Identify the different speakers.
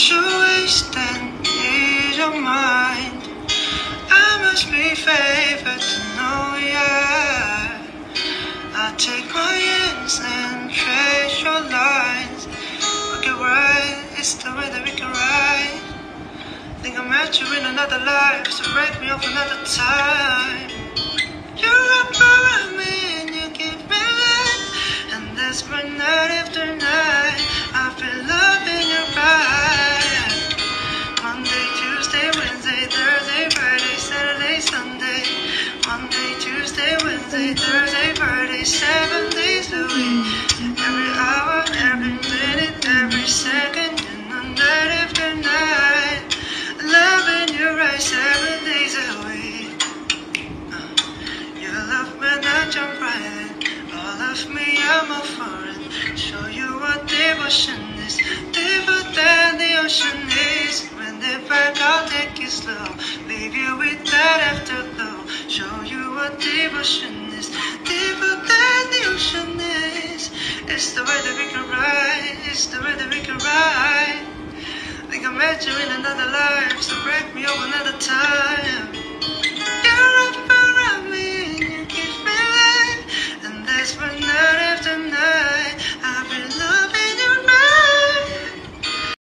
Speaker 1: should waste and ease your mind. I must be favored to know ya. I take my hands and trace your lines. We can ride, it's the way that we can ride. Think I met you in another life, so break me off another time. You wrap around me and you give me life, and that's my night after night. I feel love in your eyes. Monday, Tuesday, Wednesday, Thursday, Friday, Saturday, Sunday. Monday, Tuesday, Wednesday, Thursday, Friday, 7 days a week. Every hour, every minute, every second, and the night after night. Love in your eyes, 7 days a week. You love when I jump right in. All of me, I'm a foreign. Show you what devotion is. Deeper than the ocean is. When they're back, I'll take you slow. Leave you with that afterglow. Show you what devotion is. Deeper than the ocean is. It's the way that we can ride. It's the way that we can ride. Think I met you in another life, so break me up another time.